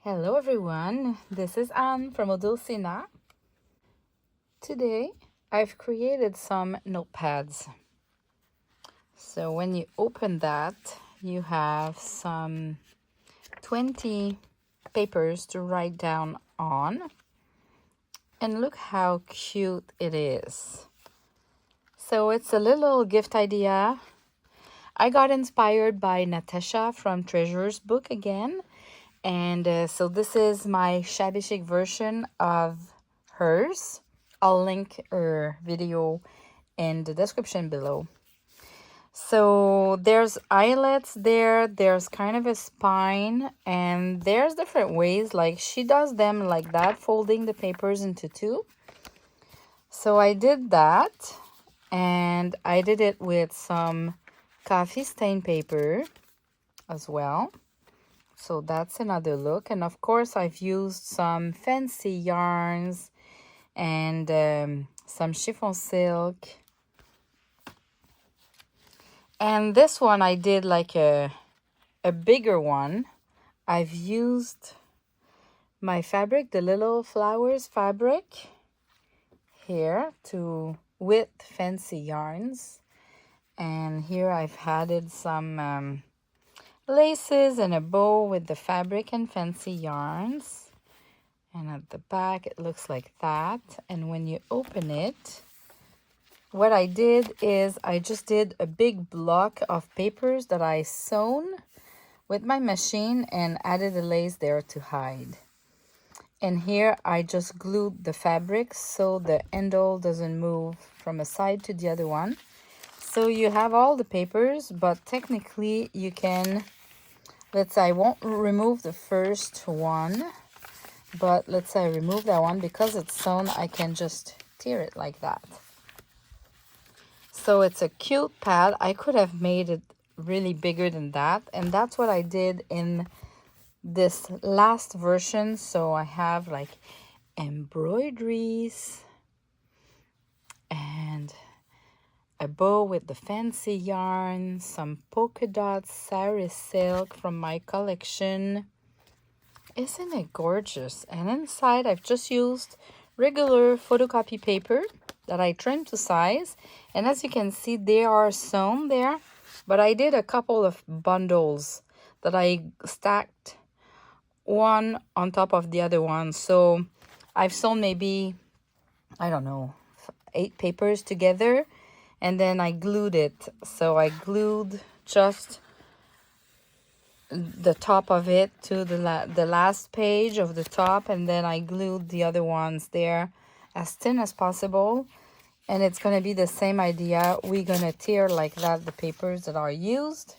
Hello everyone, this is Anne from Odulcina. Today I've created some notepads. So when you open that, you have some 20 papers to write down on. And look how cute it is. So it's a little gift idea. I got inspired by Natasha from Treasure's book again. And so this is my Shabby Chic version of hers. I'll link her video in the description below. So there's eyelets there, there's kind of a spine, and there's different ways, like she does them like that, folding the papers into two. So I did that, and I did it with some coffee stain paper as well. So that's another look. And of course, I've used some fancy yarns and some chiffon silk. And this one I did like a bigger one. I've used my fabric, the little flowers fabric here with fancy yarns. And here I've added some laces and a bow with the fabric and fancy yarns. And at the back it looks like that. And when you open it, what I did is I just did a big block of papers that I sewn with my machine and added a lace there to hide. And here I just glued the fabric so the handle doesn't move from a side to the other one. So you have all the papers, but technically you can, let's say I won't remove the first one, but let's say I remove that one. Because it's sewn, I can just tear it like that. So it's a cute pad. I could have made it really bigger than that, and that's what I did in this last version. So I have like embroideries and a bow with the fancy yarn, some polka dots, sari silk from my collection. Isn't it gorgeous? And inside I've just used regular photocopy paper that I trimmed to size. And as you can see, they are sewn there. But I did a couple of bundles that I stacked one on top of the other one. So I've sewn maybe, I don't know, 8 papers together. And then I glued it. So I glued just the top of it to the last page of the top, and then I glued the other ones there as thin as possible. And it's going to be the same idea. We're going to tear like that the papers that are used.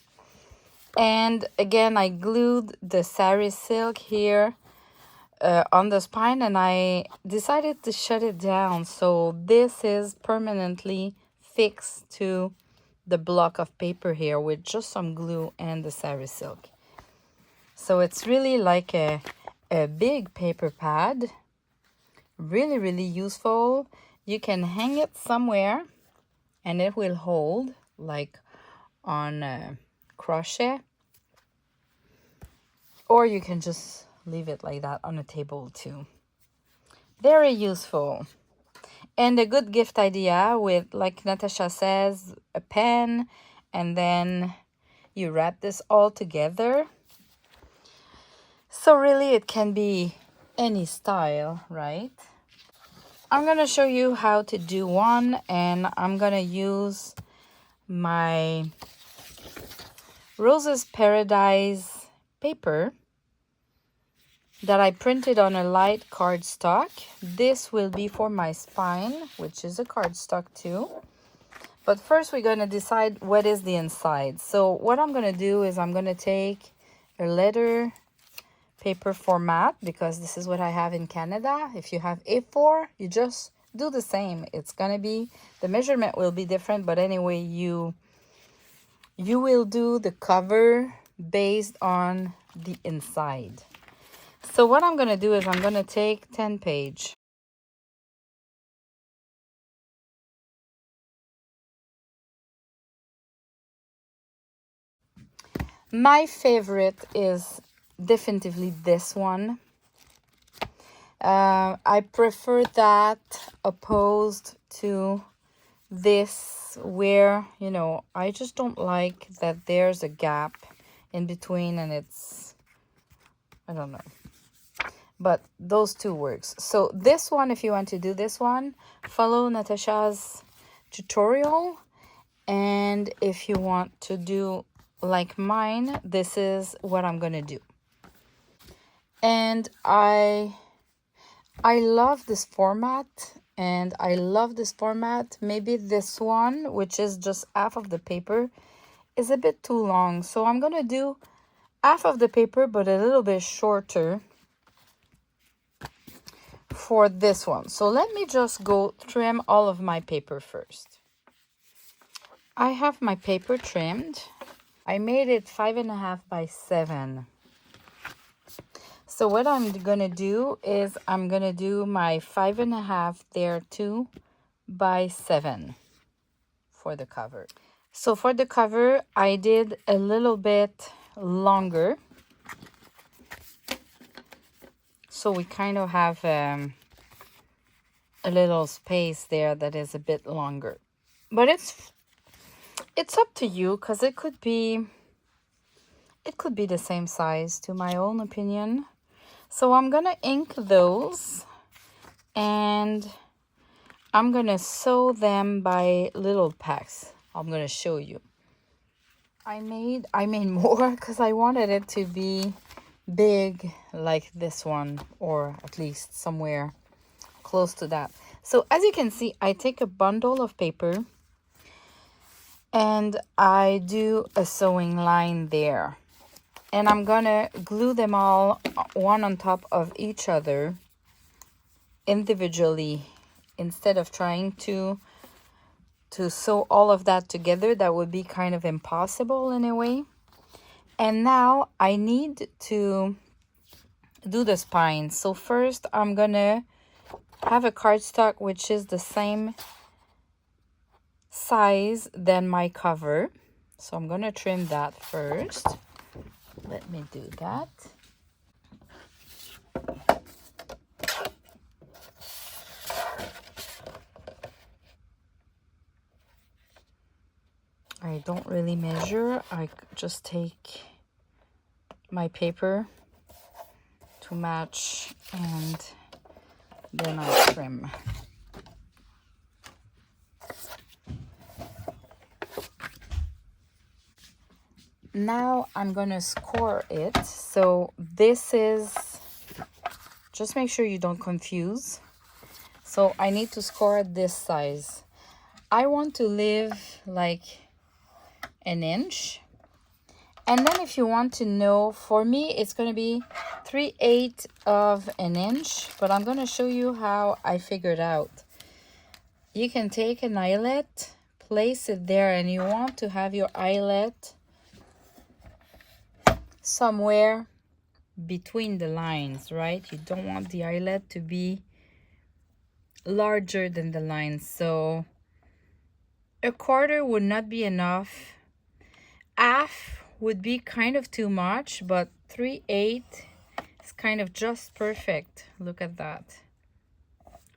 And again, I glued the sari silk here on the spine, and I decided to shut it down. So this is permanently fixed to the block of paper here with just some glue and the sari silk. So it's really like a big paper pad. Really, really useful. You can hang it somewhere and it will hold, like on crochet. Or you can just leave it like that on a table too. Very useful. And a good gift idea with, like Natasha says, a pen, and then you wrap this all together. So really it can be any style, right? I'm going to show you how to do one, and I'm going to use my Roses Paradise paper that I printed on a light cardstock. This will be for my spine, which is a cardstock too. But first we're going to decide what is the inside. So what I'm going to do is I'm going to take a letter paper format, because this is what I have in Canada. If you have A4, you just do the same. It's going to be, the measurement will be different, but anyway, you will do the cover based on the inside. So what I'm going to do is I'm going to take 10 page. My favorite is definitively this one. I prefer that opposed to this, where, you know, I just don't like that there's a gap in between and it's, I don't know. But those two works. So this one, if you want to do this one, follow Natasha's tutorial. And if you want to do like mine, this is what I'm gonna do. And I love this format, and I love this format. Maybe this one, which is just half of the paper, is a bit too long. So I'm gonna do half of the paper, but a little bit shorter for this one. So let me just go trim all of my paper first. I have my paper trimmed. I made it 5.5 by 7. So what I'm gonna do is I'm gonna do my 5.5 there 2 by 7 for the cover. So for the cover, I did a little bit longer. So we kind of have a little space there that is a bit longer. But it's up to you, because it could be the same size, to my own opinion. So I'm gonna ink those, and I'm gonna sew them by little packs. I'm gonna show you. I made more because I wanted it to be big like this one, or at least somewhere close to that. So as you can see, I take a bundle of paper and I do a sewing line there. And I'm gonna glue them all one on top of each other individually, instead of trying to sew all of that together. That would be kind of impossible in a way. And now I need to do the spine. So first I'm gonna have a cardstock which is the same size than my cover. So I'm gonna trim that first. Let me do that. I don't really measure. I just take my paper to match, and then I trim. Now I'm gonna score it. So this is, just make sure you don't confuse. So I need to score this size. I want to leave like an inch. And then if you want to know, for me it's going to be 3/8 of an inch, but I'm going to show you how I figured out. You can take an eyelet, place it there, and you want to have your eyelet somewhere between the lines, right? You don't want the eyelet to be larger than the lines. So 1/4 would not be enough. Half would be kind of too much, but 3/8 is kind of just perfect. Look at that.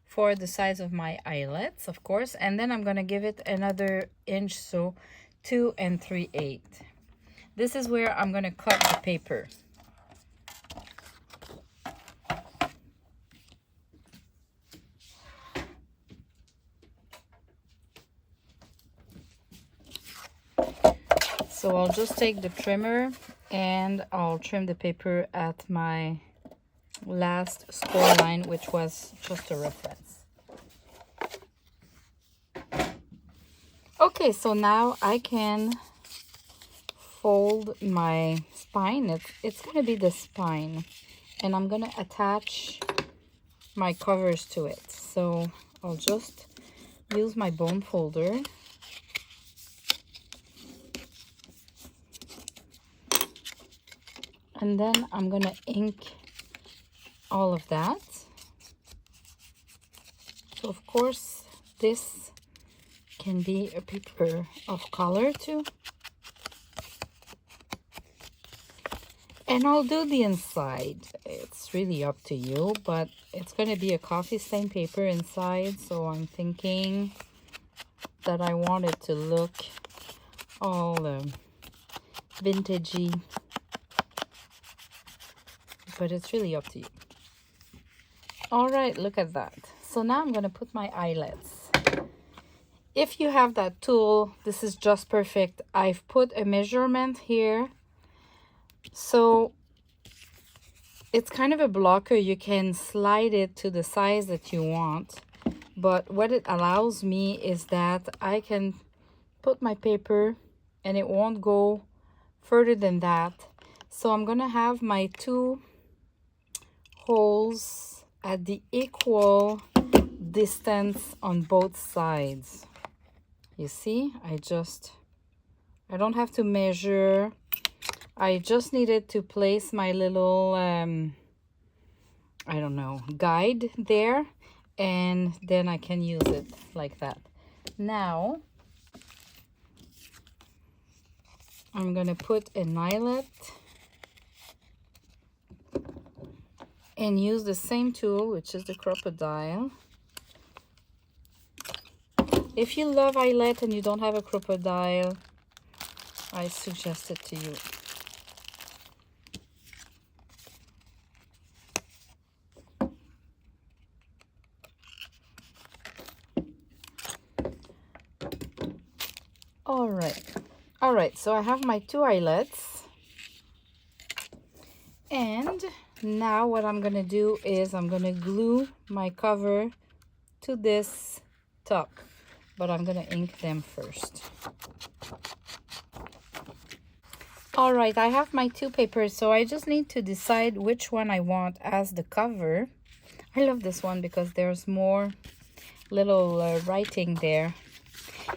For the size of my eyelets, of course. And then I'm gonna give it another inch, so 2 3/8. This is where I'm gonna cut the paper. So I'll just take the trimmer and I'll trim the paper at my last score line, which was just a reference. Okay, so now I can fold my spine. It's gonna be the spine, and I'm gonna attach my covers to it. So I'll just use my bone folder. And then I'm gonna ink all of that. So of course this can be a paper of color too. And I'll do the inside. It's really up to you, but it's going to be a coffee stain paper inside, so I'm thinking that I want it to look all vintagey, but it's really up to you. All right, look at that. So now I'm going to put my eyelets. If you have that tool, this is just perfect. I've put a measurement here, so it's kind of a blocker. You can slide it to the size that you want, but what it allows me is that I can put my paper and it won't go further than that. So I'm gonna have my two holes at the equal distance on both sides. You see, I don't have to measure. I just needed to place my little I don't know, guide there, and then I can use it like that. Now I'm gonna put an eyelet and use the same tool, which is the crocodile. If you love eyelet and you don't have a crocodile, I suggest it to you. All right, so I have my two eyelets, and now what I'm gonna do is I'm gonna glue my cover to this top, but I'm gonna ink them first. All right, I have my two papers, so I just need to decide which one I want as the cover. I love this one because there's more little writing there.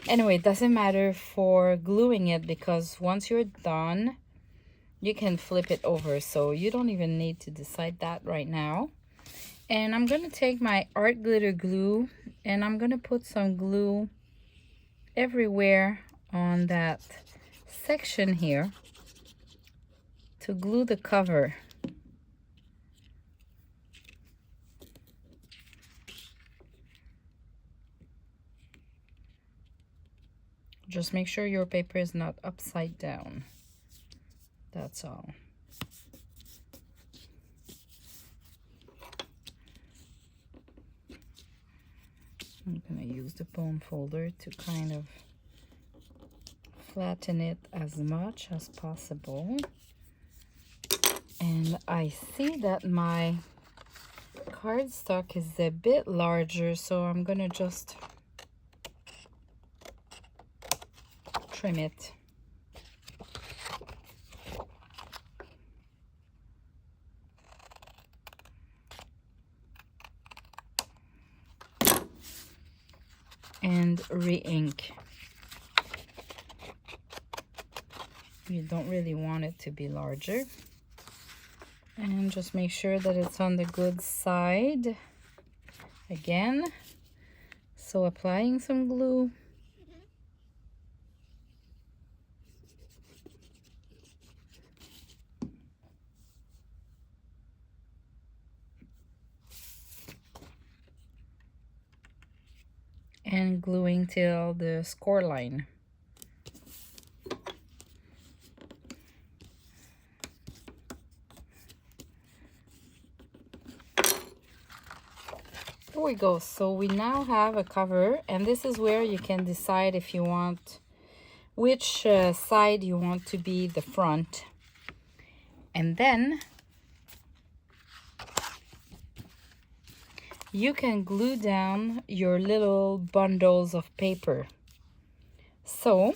Anyway, it doesn't matter for gluing it, because once you're done, you can flip it over, so you don't even need to decide that right now. And I'm going to take my art glitter glue and I'm going to put some glue everywhere on that section here to glue the cover. Just make sure your paper is not upside down. That's all. I'm going to use the bone folder to kind of flatten it as much as possible. And I see that my cardstock is a bit larger, so I'm going to just trim it. And re-ink. You don't really want it to be larger. And just make sure that it's on the good side again. So applying some glue. And gluing till the score line. There we go. So we now have a cover, and this is where you can decide if you want which side you want to be the front. And then you can glue down your little bundles of paper. So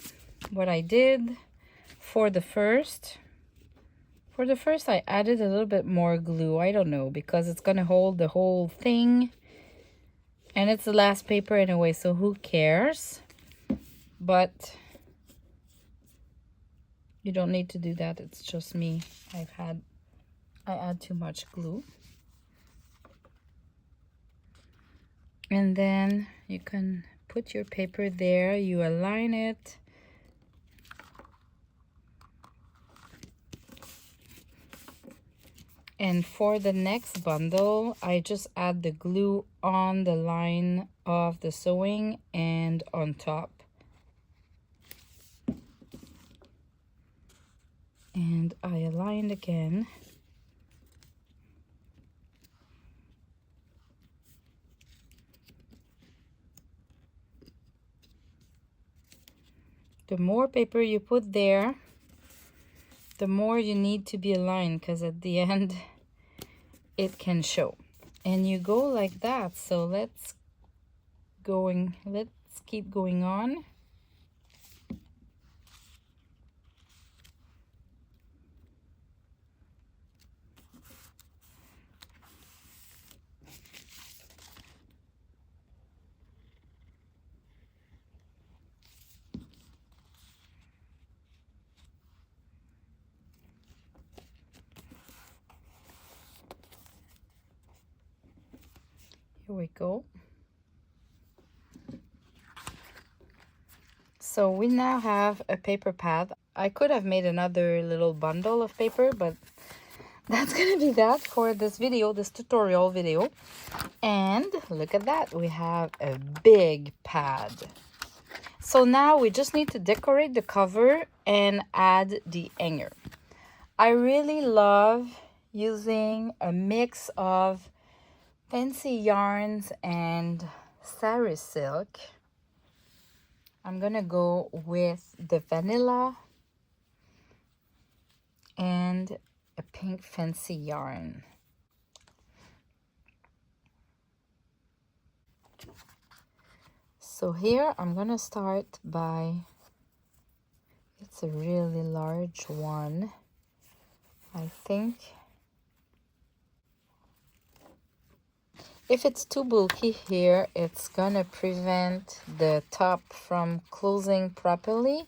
what I did for the first I added a little bit more glue. I don't know, because it's going to hold the whole thing. And it's the last paper anyway, so who cares? But you don't need to do that. It's just me. I add too much glue. And then you can put your paper there, you align it. And for the next bundle, I just add the glue on the line of the sewing and on top. And I aligned again. The more paper you put there, the more you need to be aligned, because at the end it can show. And you go like that. So let's keep going on. Here we go. So we now have a paper pad. I could have made another little bundle of paper, but that's gonna be that for this video, this tutorial video. And look at that, we have a big pad. So now we just need to decorate the cover and add the hanger. I really love using a mix of fancy yarns and sari silk. I'm gonna go with the vanilla and a pink fancy yarn. So here I'm gonna start by, it's a really large one, I think. If it's too bulky here, it's gonna prevent the top from closing properly,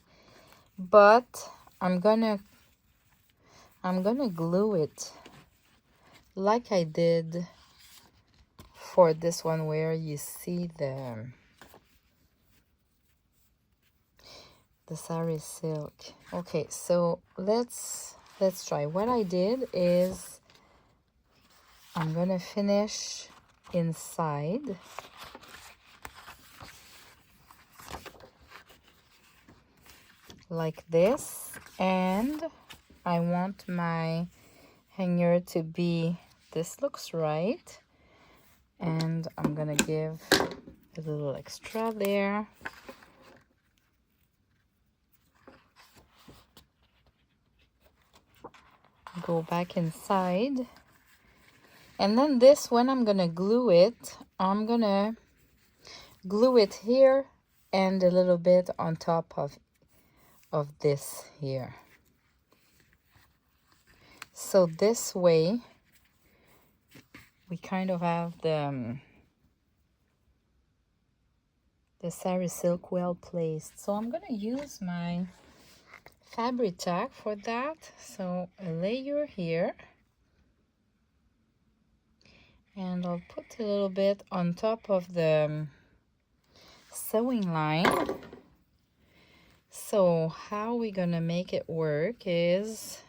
but I'm gonna glue it like I did for this one, where you see the sari silk. Okay, so let's try. What I did is I'm gonna finish inside. Like this, and I want my hanger to be, this looks right, and I'm gonna give a little extra there. Go back inside, and then this, when I'm gonna glue it, I'm gonna glue it here and a little bit on top of this here. So this way we kind of have the sari silk well placed. So I'm gonna use my fabric tack for that. So a layer here, and I'll put a little bit on top of the sewing line. So how we're gonna make it work is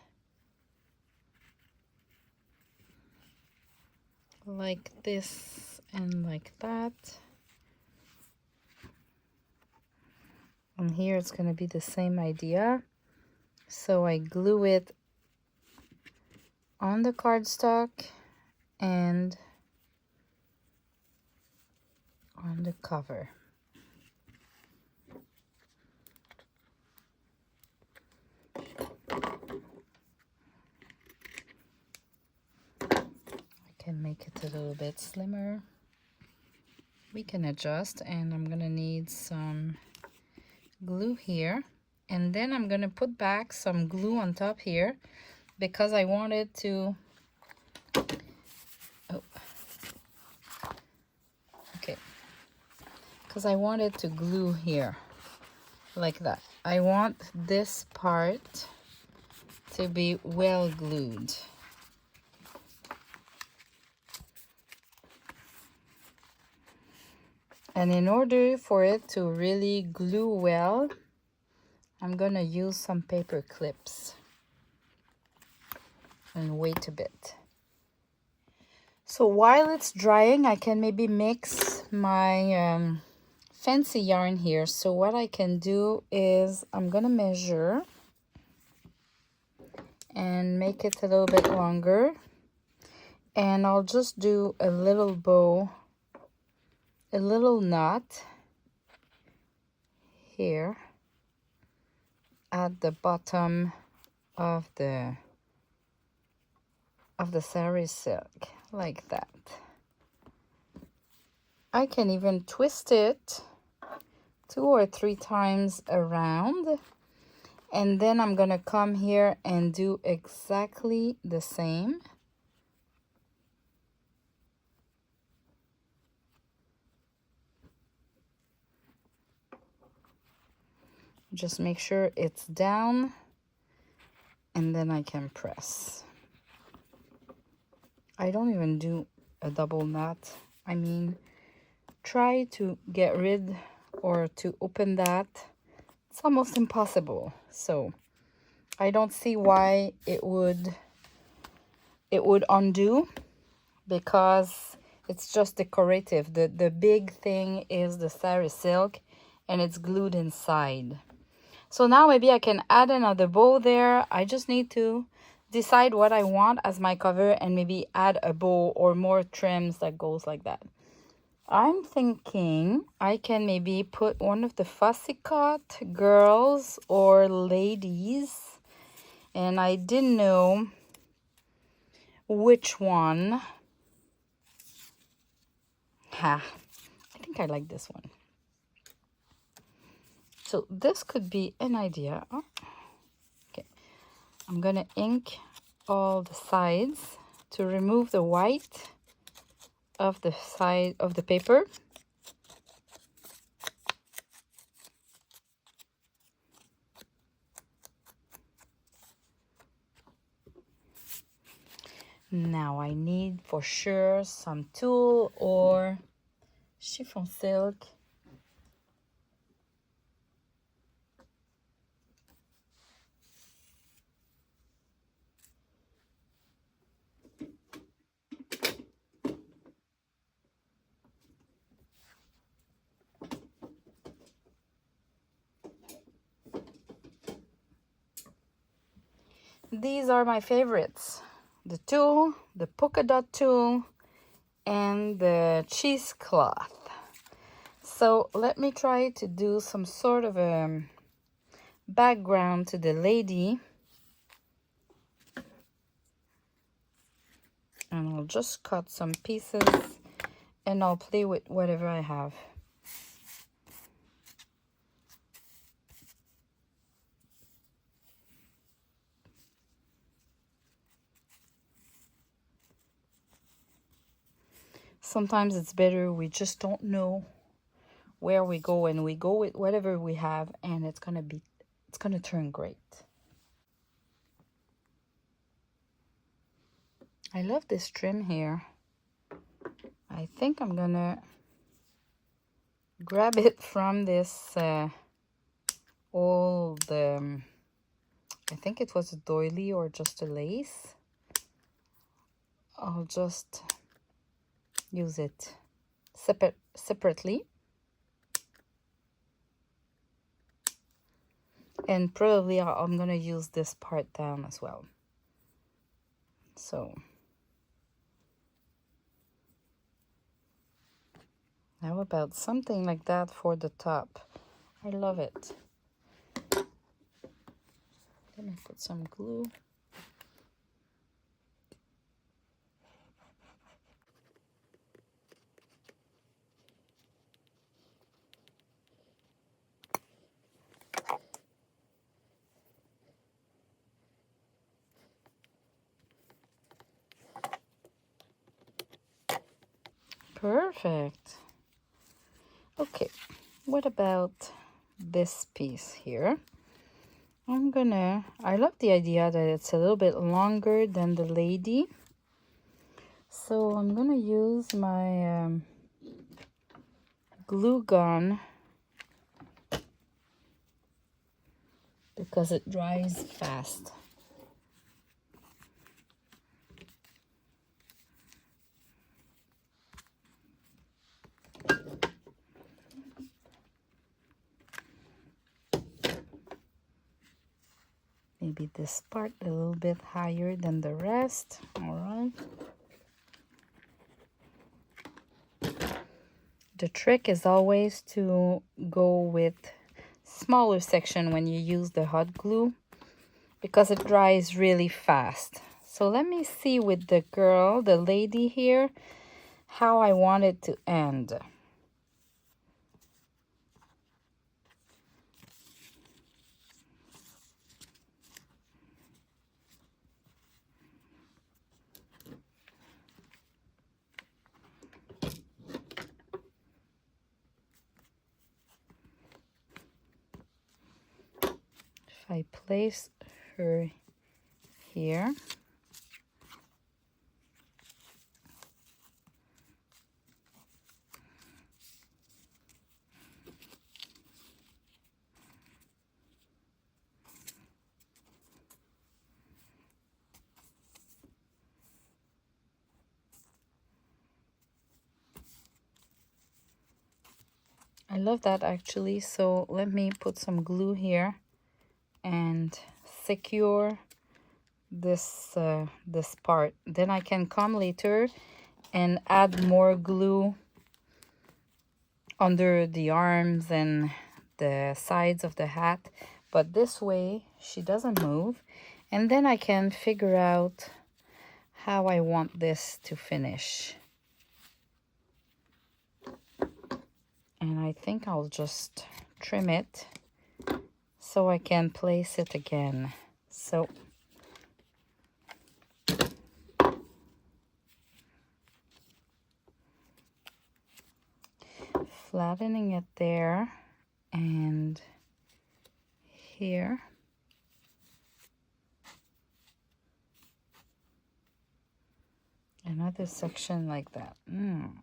like this and like that. And here it's gonna be the same idea. So I glue it on the cardstock and on the cover. I can make it a little bit slimmer. We can adjust, and I'm gonna need some glue here, and then I'm gonna put back some glue on top here because I wanted to because I wanted to glue here like that. I want this part to be well glued. And in order for it to really glue well, I'm gonna use some paper clips and wait a bit. So while it's drying, I can maybe mix my fancy yarn here. So what I can do is I'm gonna measure and make it a little bit longer, and I'll just do a little bow, a little knot here at the bottom of the sari silk, like that. I can even twist it 2 or 3 times around, and then I'm gonna come here and do exactly the same. Just make sure it's down, and then I can press. I don't even do a double knot. I mean, try to get rid or to open that. It's almost impossible. So I don't see why it would undo, because it's just decorative. The big thing is the sari silk, and it's glued inside. So now maybe I can add another bow there. I just need to decide what I want as my cover and maybe add a bow or more trims that goes like that. I'm thinking I can maybe put one of the Fussy Cut girls or ladies, and I didn't know which one. I think I like this one. So this could be an idea. Oh, okay, I'm gonna ink all the sides to remove the white of the side of the paper. Now I need for sure some tulle or chiffon silk. These are my favorites: the tulle, the polka dot tulle, and the cheesecloth. So let me try to do some sort of a background to the lady, and I'll just cut some pieces and I'll play with whatever I have. Sometimes it's better we just don't know where we go, and we go with whatever we have, and it's gonna turn great. I love this trim here. I think I'm gonna grab it from this old I think it was a doily or just a lace. I'll just use it separately, and probably I'm gonna use this part down as well. So how about something like that for the top? I love it. Let me put some glue. Perfect. Okay, what about this piece here? I love the idea that it's a little bit longer than the lady. So I'm gonna use my glue gun because it dries fast. Maybe this part a little bit higher than the rest. All right. The trick is always to go with smaller section when you use the hot glue because it dries really fast. So let me see with the girl, the lady here, how I want it to end. If I place her here, I love that actually. So let me put some glue here and secure this this part. Then I can come later and add more glue under the arms and the sides of the hat, but this way she doesn't move, and then I can figure out how I want this to finish. And I think I'll just trim it so I can place it again. So flattening it there and here. Another section like that.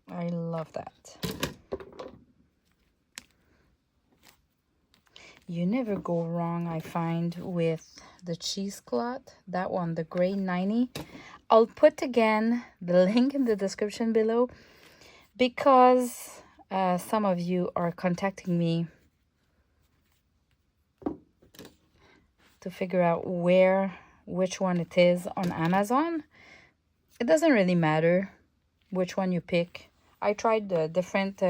I love that. You never go wrong, I find, with the cheesecloth. That one, the gray 90. I'll put again the link in the description below because some of you are contacting me to figure out which one it is on Amazon. It doesn't really matter which one you pick. I tried the different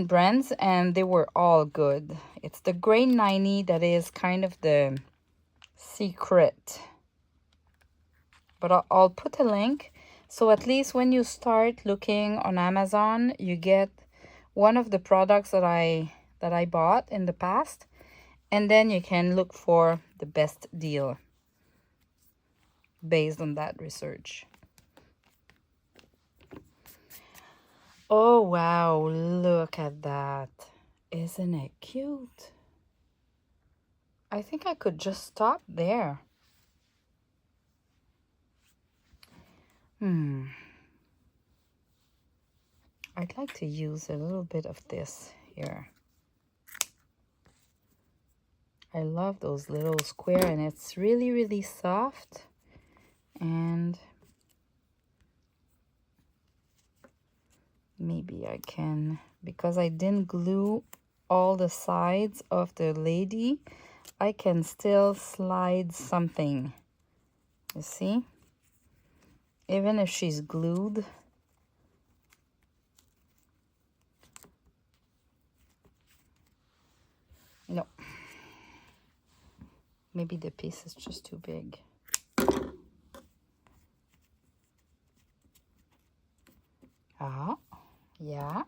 brands and they were all good. It's the gray 90 that is kind of the secret. But I'll put a link so at least when you start looking on Amazon, you get one of the products that I bought in the past, and then you can look for the best deal based on that research. Oh wow, look at that. Isn't it cute? I think I could just stop there. I'd like to use a little bit of this here. I love those little square, and it's really, really soft. And maybe I can, because I didn't glue all the sides of the lady, I can still slide something. You see? Even if she's glued. No. Maybe the piece is just too big. Ah, yeah.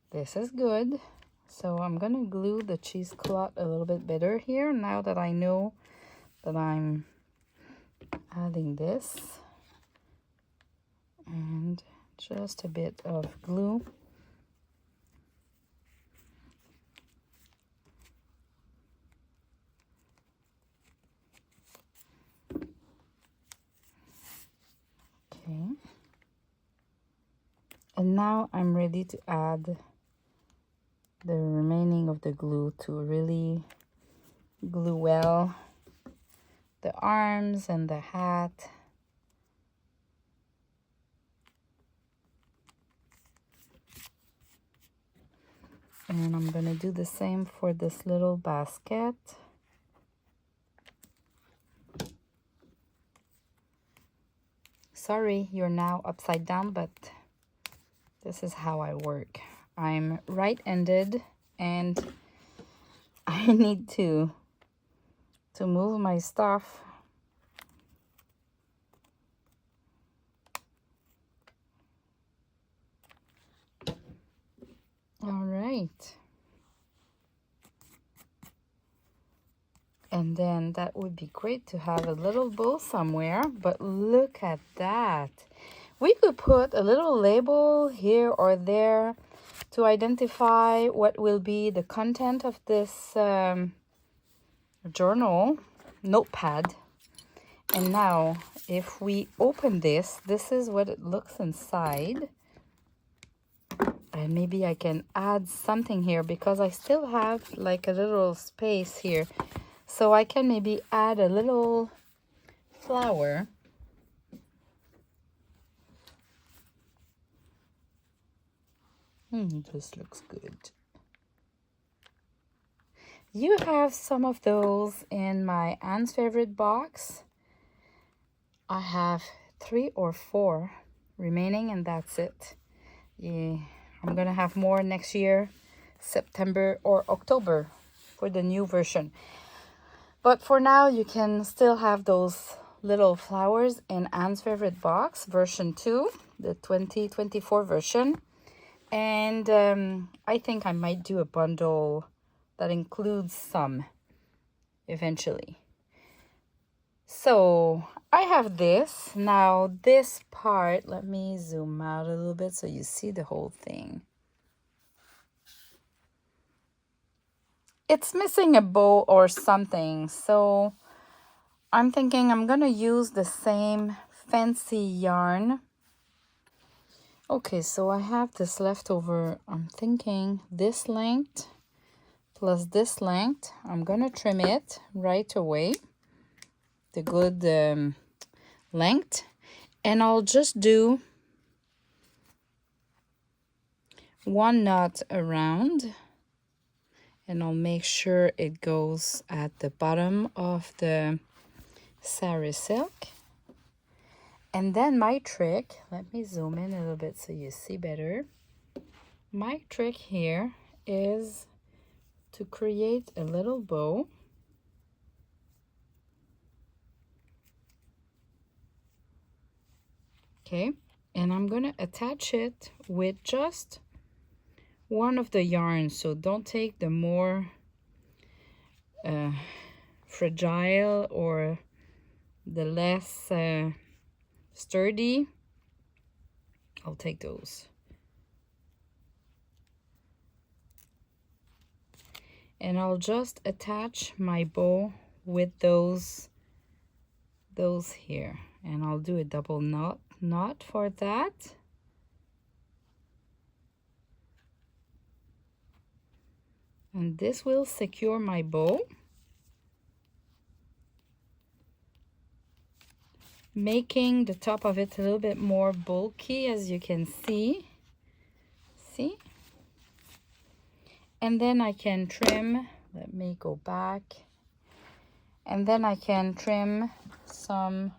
This is good. So I'm gonna glue the cheesecloth a little bit better here now that I know that I'm adding this. And just a bit of glue. Okay. And now I'm ready to add the remaining of the glue to really glue well the arms and the hat. And I'm gonna do the same for this little basket. Sorry, you're now upside down, but this is how I work. I'm right-handed and I need to move my stuff. All right. And then that would be great to have a little bow somewhere, but look at that. We could put a little label here or there to identify what will be the content of this journal, notepad. And now, if we open this, this is what it looks inside. And maybe I can add something here because I still have like a little space here. So I can maybe add a little flower. This looks good. You have some of those in my Anne's favorite box. I have 3 or 4 remaining and that's it. Yeah, I'm gonna have more next year, September or October for the new version. But for now, you can still have those little flowers in Anne's favorite box, version 2, the 2024 version. And I think I might do a bundle that includes some eventually. So I have this. Now this part, let me zoom out a little bit so you see the whole thing. It's missing a bow or something, so I'm thinking I'm gonna use the same fancy yarn. Okay, so I have this leftover. I'm thinking this length plus this length. I'm gonna trim it right away, the good length, and I'll just do 1 knot around. And I'll make sure it goes at the bottom of the sari silk. And then my trick, let me zoom in a little bit so you see better. My trick here is to create a little bow. Okay, and I'm gonna attach it with just one of the yarns, so don't take the more fragile or the less sturdy. I'll take those. And I'll just attach my bow with those here, and I'll do a double knot for that. And this will secure my bow, making the top of it a little bit more bulky, as you can see. See? And then I can trim, let me go back, and then I can trim some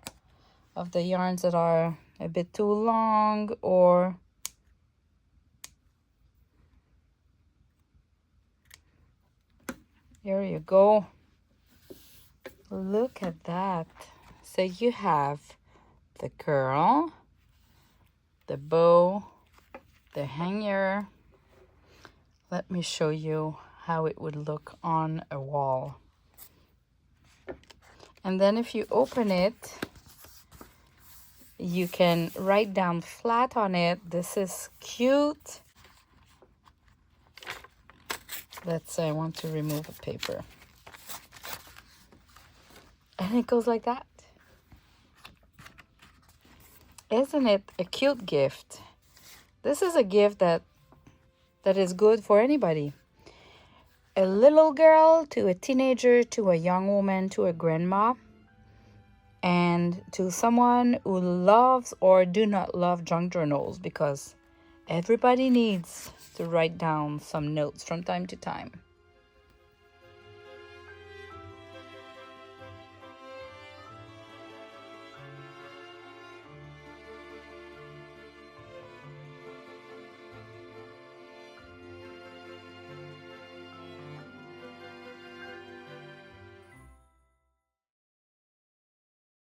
of the yarns that are a bit too long, or here you go. Look at that. So you have the curl, the bow, the hanger. Let me show you how it would look on a wall. And then if you open it, you can write down flat on it. This is cute. Let's say I want to remove a paper. And it goes like that. Isn't it a cute gift? This is a gift that is good for anybody. A little girl to a teenager to a young woman to a grandma, and to someone who loves or do not love junk journals, because everybody needs to write down some notes from time to time.